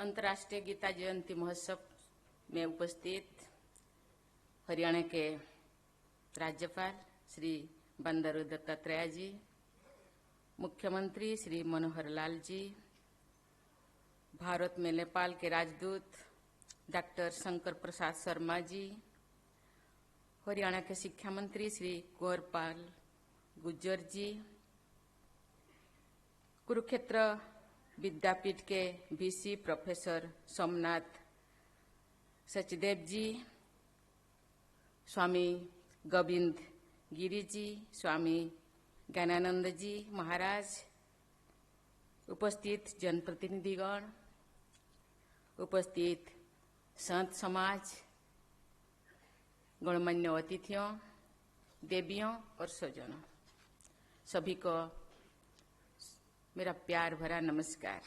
अंतर्राष्ट्रीय गीता जयंती महोत्सव में उपस्थित हरियाणा के राज्यपाल श्री बंडारू दत्तात्रेय जी, मुख्यमंत्री श्री मनोहर लाल जी, भारत में नेपाल के राजदूत डॉक्टर शंकर प्रसाद शर्मा जी, हरियाणा के शिक्षा मंत्री श्री कुंवरपाल गुर्जर जी, कुरुक्षेत्र विद्यापीठ के वीसी प्रोफेसर सोमनाथ सचदेव जी, स्वामी गोविंद गिरी जी, स्वामी ज्ञानानंद जी महाराज, उपस्थित जनप्रतिनिधिगण, उपस्थित संत समाज, गणमान्य अतिथियों, देवियों और स्वजनों, सभी को मेरा प्यार भरा नमस्कार।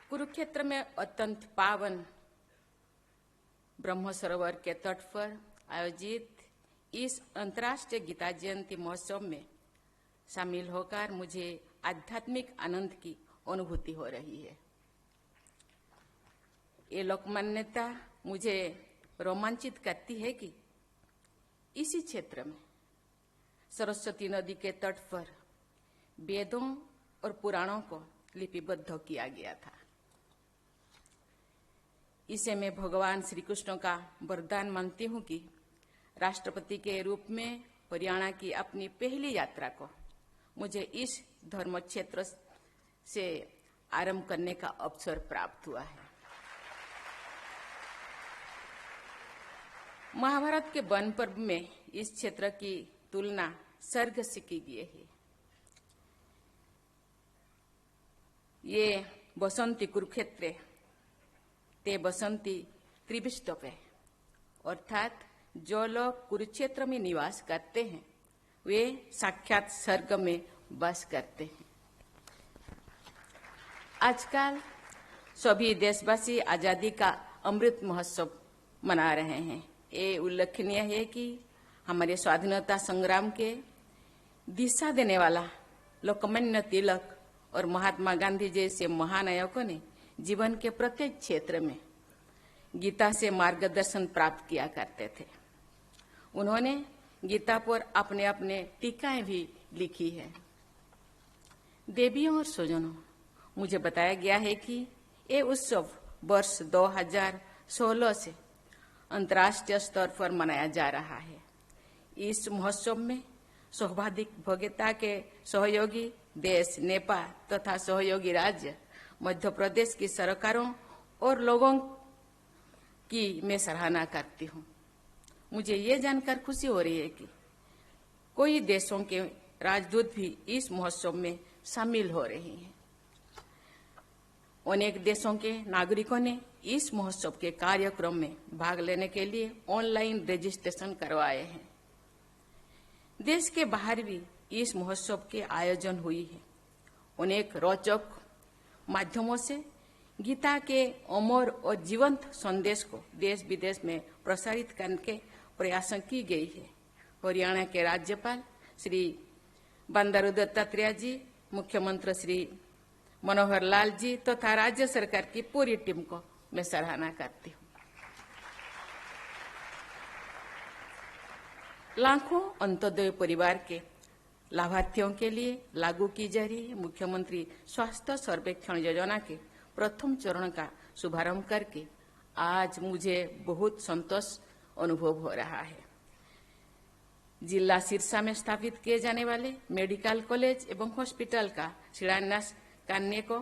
कुरुक्षेत्र में अत्यंत पावन ब्रह्म सरोवर के तट पर आयोजित इस अंतर्राष्ट्रीय गीता जयंती महोत्सव में शामिल होकर मुझे आध्यात्मिक आनंद की अनुभूति हो रही है। ये लोकमान्यता मुझे रोमांचित करती है कि इसी क्षेत्र में सरस्वती नदी के तट पर वेदों और पुराणों को लिपिबद्ध किया गया था। इसे मैं भगवान श्री कृष्ण का वरदान मानती हूँ कि राष्ट्रपति के रूप में हरियाणा की अपनी पहली यात्रा को मुझे इस धर्म क्षेत्र से आरंभ करने का अवसर प्राप्त हुआ है। महाभारत के वन पर्व में इस क्षेत्र की तुलना स्वर्ग से की गई है। ये बसंती कुरुक्षेत्र ते बसंती त्रिविष्टपे, अर्थात जो लोग कुरुक्षेत्र में निवास करते हैं वे साक्षात स्वर्ग में बस करते हैं। आजकल सभी देशवासी आजादी का अमृत महोत्सव मना रहे हैं। ये उल्लेखनीय है कि हमारे स्वाधीनता संग्राम के दिशा देने वाला लोकमान्य तिलक और महात्मा गांधी जैसे महानायकों ने जीवन के प्रत्येक क्षेत्र में गीता से मार्गदर्शन प्राप्त किया करते थे। उन्होंने गीता पर अपने अपने टीकाएं भी लिखी है। देवियों और स्वजनों, मुझे बताया गया है कि ये उत्सव वर्ष 2016 से अंतर्राष्ट्रीय स्तर पर मनाया जा रहा है। इस महोत्सव में सौहार्दता के सहयोगी देश नेपाल तथा सहयोगी राज्य मध्य प्रदेश की सरकारों और लोगों की मैं सराहना करती हूँ। मुझे ये जानकर खुशी हो रही है कि कई देशों के राजदूत भी इस महोत्सव में शामिल हो रहे हैं। अनेक देशों के नागरिकों ने इस महोत्सव के कार्यक्रम में भाग लेने के लिए ऑनलाइन रजिस्ट्रेशन करवाए हैं। देश के बाहर भी इस महोत्सव के आयोजन हुई है। अनेक रोचक माध्यमों से गीता के अमर और जीवंत संदेश को देश विदेश में प्रसारित करने के प्रयास की गई है। हरियाणा के राज्यपाल श्री बंडारू दत्तात्रेय जी, मुख्यमंत्री श्री मनोहर लाल जी तथा राज्य सरकार की पूरी टीम को मैं सराहना करती हूँ। लाखों अंत्योदय परिवार के लाभार्थियों के लिए लागू की जा रही मुख्यमंत्री स्वास्थ्य सर्वेक्षण योजना के प्रथम चरण का शुभारंभ करके आज मुझे बहुत संतोष अनुभव हो रहा है। जिला सिरसा में स्थापित किए जाने वाले मेडिकल कॉलेज एवं हॉस्पिटल का शिलान्यास करने को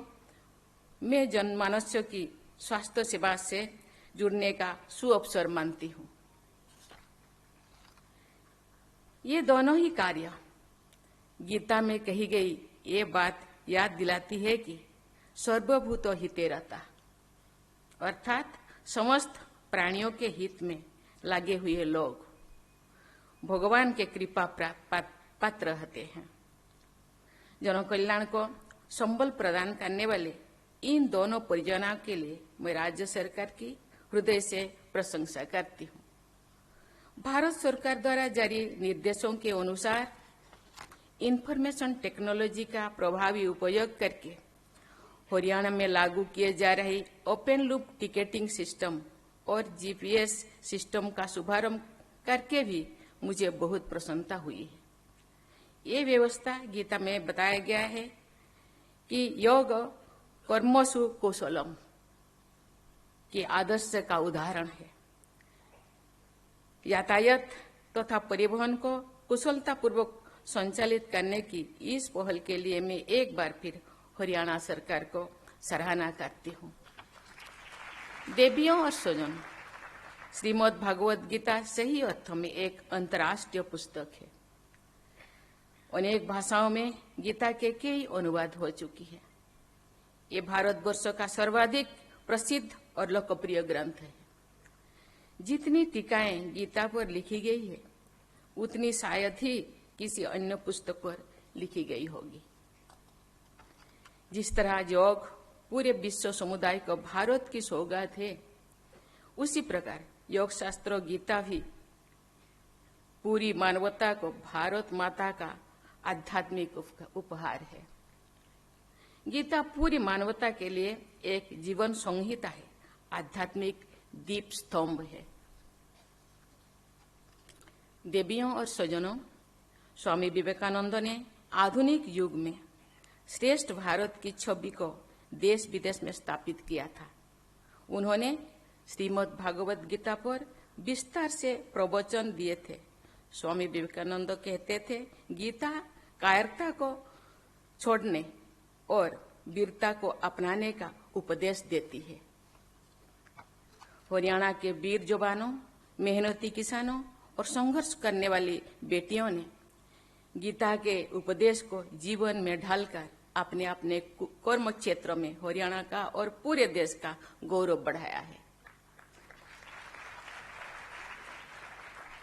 मैं जनमानस की स्वास्थ्य सेवा से जुड़ने का सुअवसर मानती हूँ। ये दोनों ही कार्य गीता में कही गई ये बात याद दिलाती है कि सर्वभूतो हिते रता, अर्थात समस्त प्राणियों के हित में लगे हुए लोग भगवान के कृपा पात्र रहते हैं। जन कल्याण को संबल प्रदान करने वाले इन दोनों परियोजनाओं के लिए मैं राज्य सरकार की हृदय से प्रशंसा करती हूँ। भारत सरकार द्वारा जारी निर्देशों के अनुसार इंफॉर्मेशन टेक्नोलॉजी का प्रभावी उपयोग करके हरियाणा में लागू किए जा रहे ओपन लूप टिकटिंग सिस्टम और जीपीएस सिस्टम का शुभारंभ करके भी मुझे बहुत प्रसन्नता हुई है। ये व्यवस्था गीता में बताया गया है कि योग कर्मसु कौशलम के आदर्श का उदाहरण है। यातायात तथा परिवहन को कुशलतापूर्वक संचालित करने की इस पहल के लिए मैं एक बार फिर हरियाणा सरकार को सराहना करती हूँ। देवियों और स्वजन, श्रीमद् भागवत गीता सही अर्थों में एक अंतर्राष्ट्रीय पुस्तक है। अनेक भाषाओं में गीता के कई अनुवाद हो चुकी है। ये भारतवर्ष का सर्वाधिक प्रसिद्ध और लोकप्रिय ग्रंथ है। जितनी टीकाएं गीता पर लिखी गई है, उतनी शायद ही किसी अन्य पुस्तक पर लिखी गई होगी। जिस तरह योग पूरे विश्व समुदाय को भारत की सौगात है, उसी प्रकार योग शास्त्र गीता भी पूरी मानवता को भारत माता का आध्यात्मिक उपहार है। गीता पूरी मानवता के लिए एक जीवन संहिता है, आध्यात्मिक दीप स्तंभ है। देवियों और स्वजनों, स्वामी विवेकानंद ने आधुनिक युग में श्रेष्ठ भारत की छवि को देश विदेश में स्थापित किया था। उन्होंने श्रीमद् भागवत गीता पर विस्तार से प्रवचन दिए थे। स्वामी विवेकानंद कहते थे, गीता कायरता को छोड़ने और वीरता को अपनाने का उपदेश देती है। हरियाणा के वीर जवानों, मेहनती किसानों और संघर्ष करने वाली बेटियों ने गीता के उपदेश को जीवन में ढालकर अपने अपने कर्म क्षेत्र में हरियाणा का और पूरे देश का गौरव बढ़ाया है।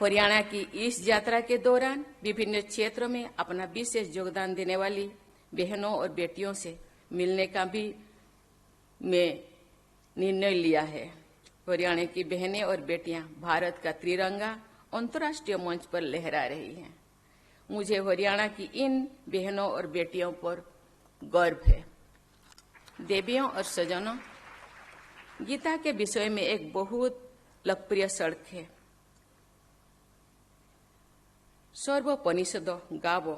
हरियाणा की इस यात्रा के दौरान विभिन्न क्षेत्रों में अपना विशेष योगदान देने वाली बहनों और बेटियों से मिलने का भी मैं निर्णय लिया है। हरियाणा की बहनें और बेटियां भारत का त्रिरंगा अंतर्राष्ट्रीय मंच पर लहरा रही हैं। मुझे हरियाणा की इन बहनों और बेटियों पर गर्व है। देवियों और स्वजनों, गीता के विषय में एक बहुत लोकप्रिय श्लोक है, सर्वोपनिषदो गावो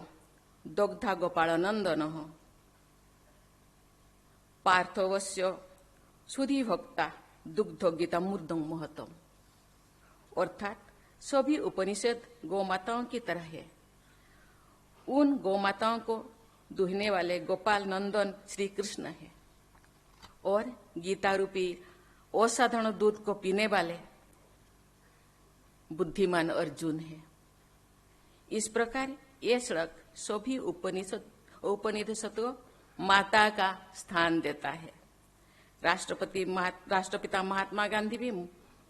दग्धा गोपालनंदनः पार्थवस्य सुधी भक्ता दुग्धो गीता मूर्धं महतम। अर्थात सभी उपनिषद गौ माताओं की तरह है। उन गौ माताओं को दुहने वाले गोपाल नंदन श्री कृष्ण है और गीता रूपी असाधारण दूध को पीने वाले बुद्धिमान अर्जुन है। इस प्रकार ये श्लोक सभी उपनिषद को माता का स्थान देता है। राष्ट्रपिता महात्मा गांधी भी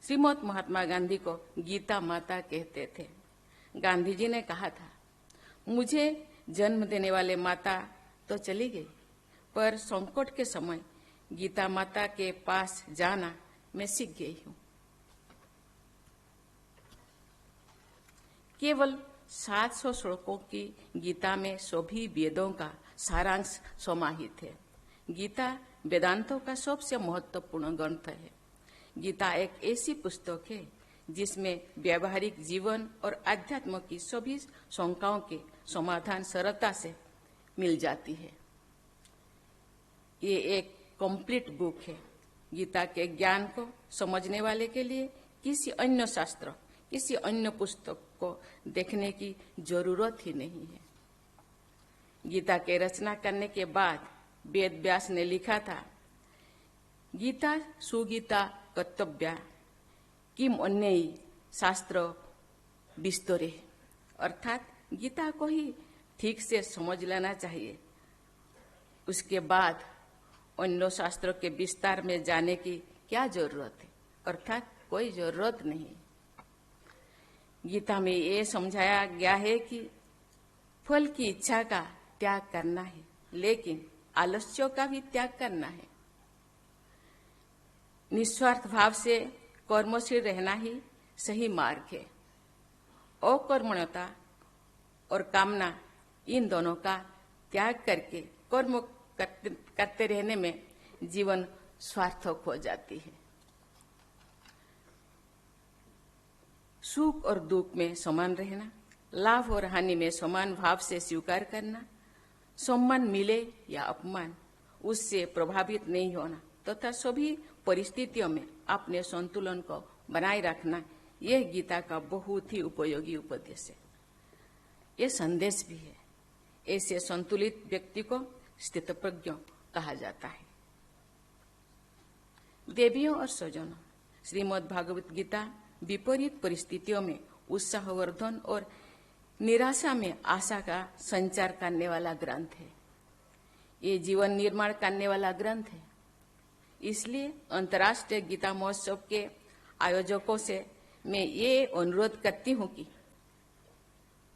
श्रीमद् महात्मा गांधी को गीता माता कहते थे। गांधी जी ने कहा था, मुझे जन्म देने वाले माता तो चली गई, पर संकट के समय गीता माता के पास जाना मैं सीख गई हूं। केवल 700 श्लोकों की गीता में सभी वेदों का सारांश समाहित है। गीता वेदांतों का सबसे महत्वपूर्ण ग्रंथ है। गीता एक ऐसी पुस्तक है जिसमें व्यावहारिक जीवन और अध्यात्म की सभी शंकाओं के समाधान सरलता से मिल जाती है। ये एक कंप्लीट बुक है। गीता के ज्ञान को समझने वाले के लिए किसी अन्य शास्त्र, किसी अन्य पुस्तक को देखने की जरूरत ही नहीं है। गीता के रचना करने के बाद वेद व्यास ने लिखा था, गीता सुगीता कर्तव्या किम अन्यई शास्त्र विस्तरे। अर्थात गीता को ही ठीक से समझ लेना चाहिए, उसके बाद अन्य शास्त्रों के विस्तार में जाने की क्या जरूरत है। अर्थात कोई जरूरत नहीं। गीता में ये समझाया गया है कि फल की इच्छा का त्याग करना है, लेकिन आलस्यों का भी त्याग करना है। निस्वार्थ भाव से कर्मशील रहना ही सही मार्ग है। अकर्मण्यता और कामना इन दोनों का त्याग करके कर्म करते रहने में जीवन सार्थक हो जाती है। सुख और दुख में समान रहना, लाभ और हानि में समान भाव से स्वीकार करना, सम्मान मिले या अपमान उससे प्रभावित नहीं होना तथा सभी परिस्थितियों में अपने संतुलन को बनाए रखना, यह गीता का बहुत ही उपयोगी उपदेश है। यह संदेश भी है। ऐसे संतुलित व्यक्ति को स्थितप्रज्ञ कहा जाता है। देवियों और स्वजनों, श्रीमद् भागवत गीता विपरीत परिस्थितियों में उत्साहवर्धन और निराशा में आशा का संचार करने वाला ग्रंथ है। ये जीवन निर्माण करने वाला ग्रंथ है। इसलिए अंतर्राष्ट्रीय गीता महोत्सव के आयोजकों से मैं ये अनुरोध करती हूँ कि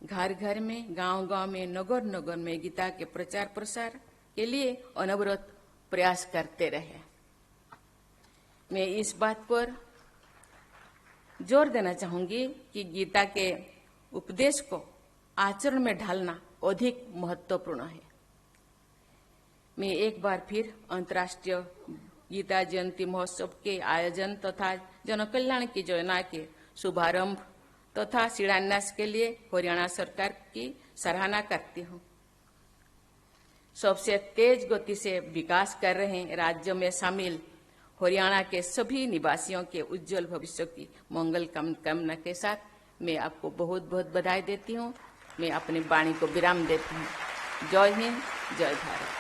घर घर में, गांव गांव में, नगर नगर में गीता के प्रचार प्रसार के लिए अनवरत प्रयास करते रहे। मैं इस बात पर जोर देना चाहूंगी कि गीता के उपदेश को आचरण में ढालना अधिक महत्वपूर्ण है। मैं एक बार फिर अंतर्राष्ट्रीय गीता जयंती महोत्सव के आयोजन तथा जनकल्याण की योजना के शुभारंभ तथा शिलान्यास के लिए हरियाणा सरकार की सराहना करती हूँ। सबसे तेज गति से विकास कर रहे राज्यों में शामिल हरियाणा के सभी निवासियों के उज्जवल भविष्य की मंगल कामना के साथ मैं आपको बहुत बहुत बधाई देती हूँ। मैं अपनी वाणी को विराम देती हूँ। जय हिंद, जय भारत।